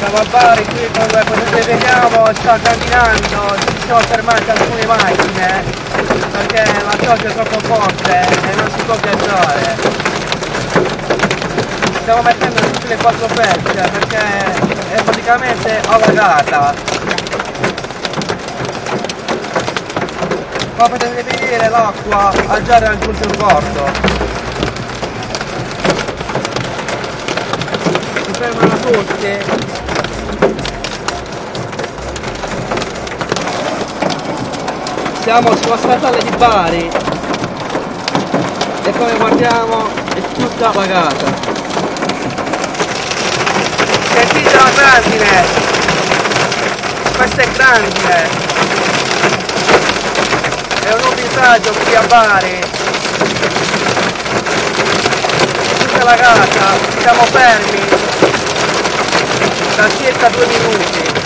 Siamo a Bari, qui come potete vediamo sta camminando, si sono fermate alcune macchine perché la pioggia è troppo forte e non si può viaggiare. Stiamo mettendo tutte le 4 pezze perché è praticamente allagata. Qua potete vedere l'acqua ha già raggiunto il bordo. Si fermano tutti. Siamo sulla statale di Bari e come guardiamo è tutta appagata. Sentite la grandine, questa è grandine, è un nuovo disagio qui a Bari, è tutta allagata, siamo fermi da circa 2 minuti.